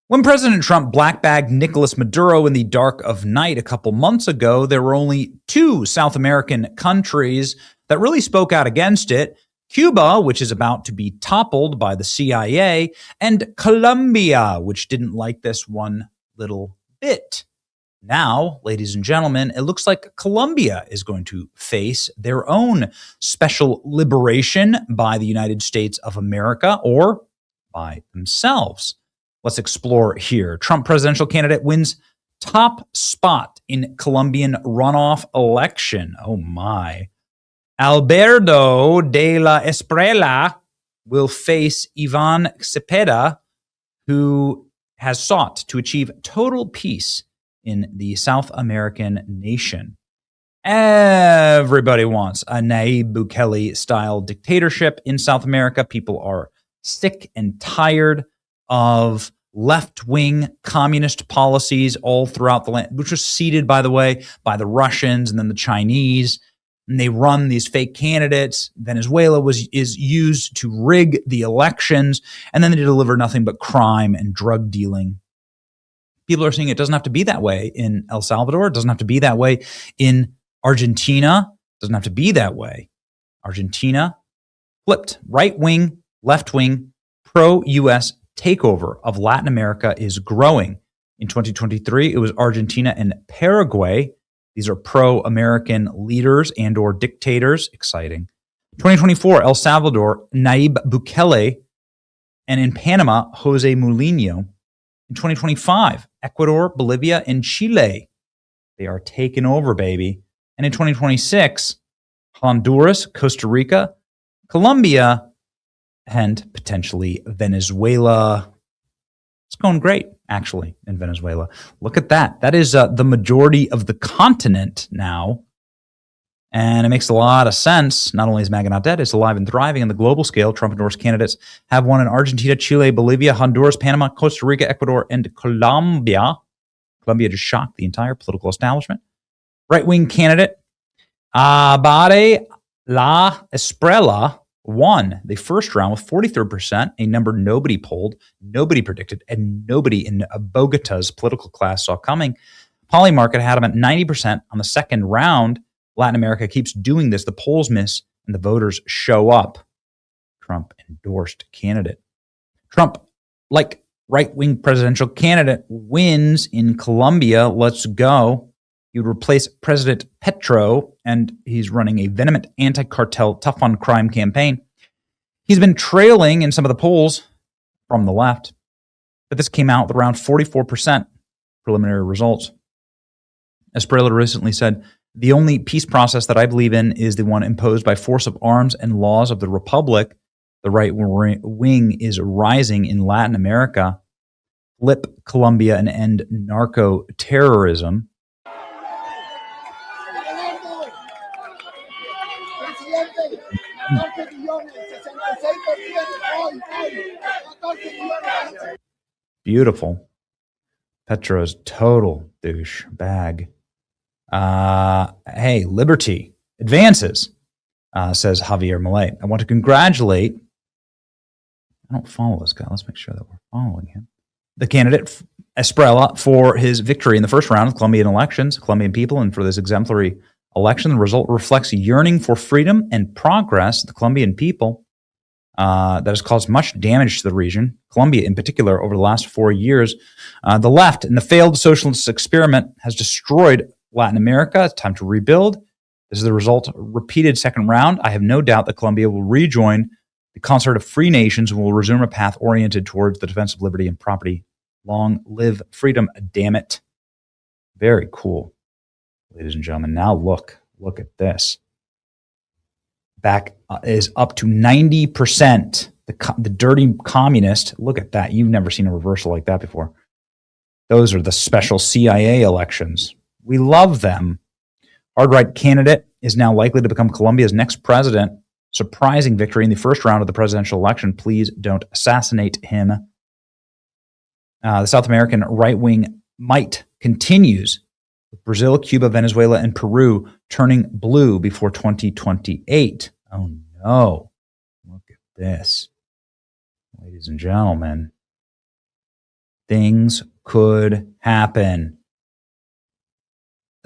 When President Trump blackbagged Nicolas Maduro in the dark of night a couple months ago, there were only two South American countries that really spoke out against it: Cuba, which is about to be toppled by the CIA, and Colombia, which didn't like this one little bit. Now, ladies and gentlemen, it looks like Colombia is going to face their own special liberation by the United States of America, or by themselves. Let's explore here. Trump presidential candidate wins top spot in Colombian runoff election. Oh my. Alberto de la Espriella will face Ivan Cepeda, who has sought to achieve total peace in the South American nation. Everybody wants a Nayib Bukele-style dictatorship in South America. People are sick and tired of left-wing communist policies all throughout the land, which was seeded, by the way, by the Russians and then the Chinese. And they run these fake candidates. Venezuela is used to rig the elections, and then they deliver nothing but crime and drug dealing. People are saying it doesn't have to be that way in El Salvador. It doesn't have to be that way in Argentina. It doesn't have to be that way. Argentina flipped. Right-wing, left-wing, pro-U.S. takeover of Latin America is growing. In 2023, it was Argentina and Paraguay. These are pro-American leaders and or dictators. Exciting. 2024, El Salvador, Nayib Bukele, and in Panama, Jose Mulino. In 2025, Ecuador, Bolivia, and Chile. They are taken over, baby. And in 2026, Honduras, Costa Rica, Colombia, and potentially Venezuela. It's going great, actually, in Venezuela. Look at that. That is the majority of the continent now. And it makes a lot of sense. Not only is MAGA not dead, it's alive and thriving on the global scale. Trump-endorsed candidates have won in Argentina, Chile, Bolivia, Honduras, Panama, Costa Rica, Ecuador, and Colombia. Colombia just shocked the entire political establishment. Right-wing candidate Abade La Espriella won the first round with 43%, a number nobody polled, nobody predicted, and nobody in Bogota's political class saw coming. Polymarket had him at 90% on the second round. Latin America keeps doing this. The polls miss and the voters show up. Trump-endorsed candidate. Trump, like right-wing presidential candidate, wins in Colombia. Let's go. He would replace President Petro, and he's running a vehement anti-cartel, tough-on-crime campaign. He's been trailing in some of the polls from the left, but this came out with around 44% preliminary results. Espriella recently said, "The only peace process that I believe in is the one imposed by force of arms and laws of the republic. The right wing is rising in Latin America. Flip Colombia and end narco-terrorism." Beautiful. Petro's total douche bag. Hey, liberty advances, says Javier Milei. I want to congratulate, I don't follow this guy. Let's make sure that we're following him. The candidate, Espriella, for his victory in the first round of Colombian elections, Colombian people, and for this exemplary election. The result reflects a yearning for freedom and progress. The Colombian people that has caused much damage to the region, Colombia in particular, over the last 4 years. The left and the failed socialist experiment has destroyed Latin America. It's time to rebuild. This is the result of a repeated second round. I have no doubt that Colombia will rejoin the concert of free nations and will resume a path oriented towards the defense of liberty and property. Long live freedom, damn it. Very cool, ladies and gentlemen. Now look at this. Back is up to 90%. The dirty communist. Look at that. You've never seen a reversal like that before. Those are the special CIA elections. We love them. Hard-right candidate is now likely to become Colombia's next president. Surprising victory in the first round of the presidential election. Please don't assassinate him. The South American right-wing might continues, with Brazil, Cuba, Venezuela, and Peru turning blue before 2028. Oh no. Look at this. Ladies and gentlemen. Things could happen.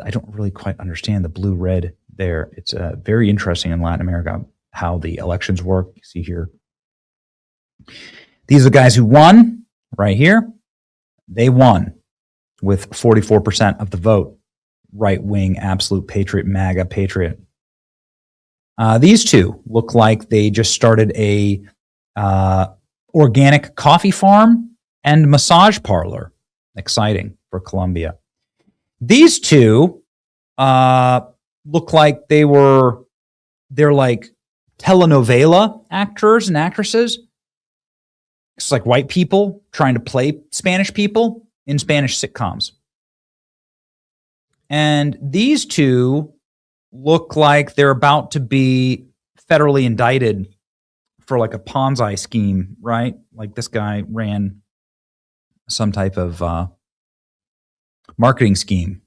I don't really quite understand the blue-red there. It's very interesting in Latin America how the elections work. You see here. These are the guys who won right here. They won with 44% of the vote. Right-wing, absolute patriot, MAGA patriot. These two look like they just started a organic coffee farm and massage parlor. Exciting for Colombia. These two look like they're like telenovela actors and actresses. It's like white people trying to play Spanish people in Spanish sitcoms. And these two look like they're about to be federally indicted for like a Ponzi scheme, right? Like this guy ran some type of marketing scheme.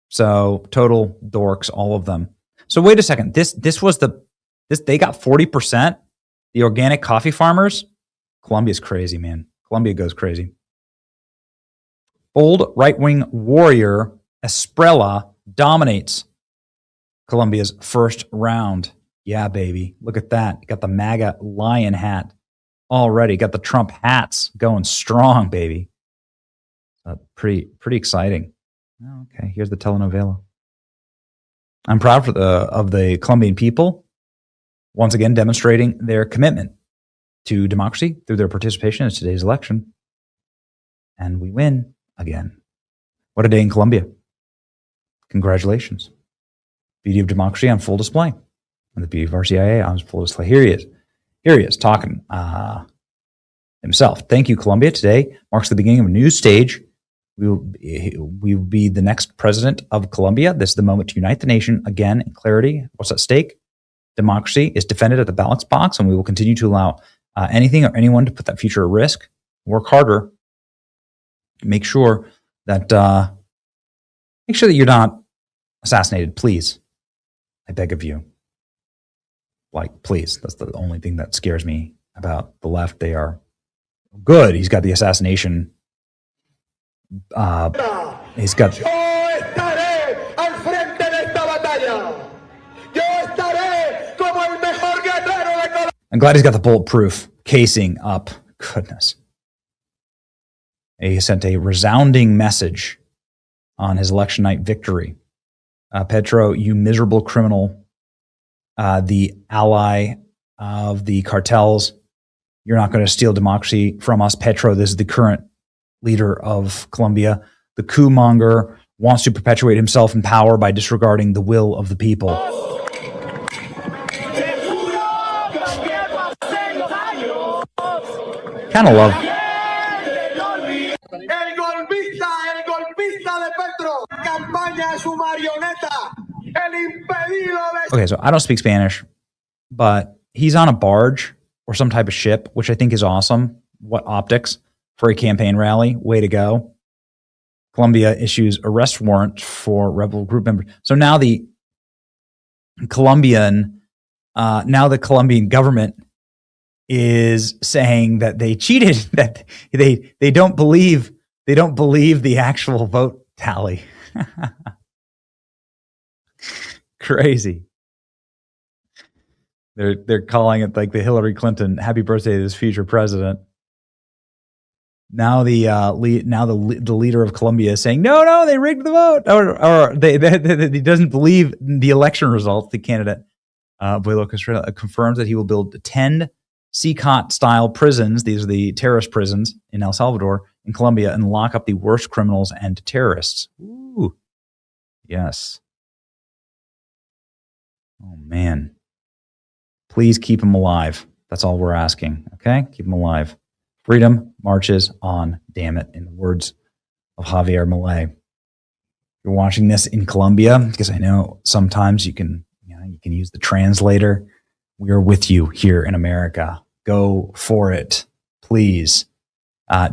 So total dorks, all of them. So wait a second. This they got 40%. The organic coffee farmers. Colombia's crazy, man. Colombia goes crazy. Bold right-wing warrior Espriella dominates Colombia's first round. Yeah, baby. Look at that. Got the MAGA lion hat already. Got the Trump hats going strong, baby. Pretty exciting. Okay, here's the telenovela. I'm proud of the Colombian people, once again demonstrating their commitment to democracy through their participation in today's election. And we win again. What a day in Colombia. Congratulations. Beauty of democracy on full display. And the beauty of our CIA on full display. Here he is. Here he is talking himself. Thank you, Colombia. Today marks the beginning of a new stage. We will be the next president of Colombia. This is the moment to unite the nation again in clarity. What's at stake? Democracy is defended at the ballot box, and we will continue to allow anything or anyone to put that future at risk. Work harder. Make sure that you're not assassinated, please. I beg of you. Like, please. That's the only thing that scares me about the left. They are good. He's got the assassination. He's got. I'm glad he's got the bulletproof casing up. Goodness. He sent a resounding message on his election night victory. Petro, you miserable criminal, the ally of the cartels. You're not going to steal democracy from us. Petro, this is the current leader of Colombia. The coup monger wants to perpetuate himself in power by disregarding the will of the people. Kind of love. Okay, so I don't speak Spanish, but he's on a barge or some type of ship, which I think is awesome. What optics for a campaign rally. Way to go. Colombia issues arrest warrant for rebel group members. So now the Colombian government is saying that they cheated, that they don't believe the actual vote tally. Crazy. They're calling it like the Hillary Clinton happy birthday to this future president. Now the leader of Colombia is saying no, they rigged the vote, or he doesn't believe the election results. The candidate Abuelo Estrella confirms that he will build 10 CCOT-style prisons. These are the terrorist prisons in El Salvador, in Colombia, and lock up the worst criminals and terrorists. Ooh, yes. Oh man, please keep them alive. That's all we're asking. Okay, keep them alive. Freedom marches on, damn it, in the words of Javier Milei. You're watching this in Colombia, because I know sometimes you can use the translator. We are with you here in America. Go for it, please.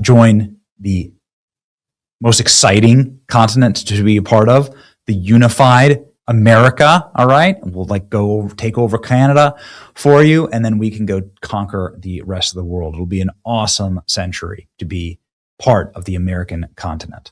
Join the most exciting continent to be a part of, the unified America, all right? We'll go take over Canada for you, and then we can go conquer the rest of the world. It'll be an awesome century to be part of the American continent.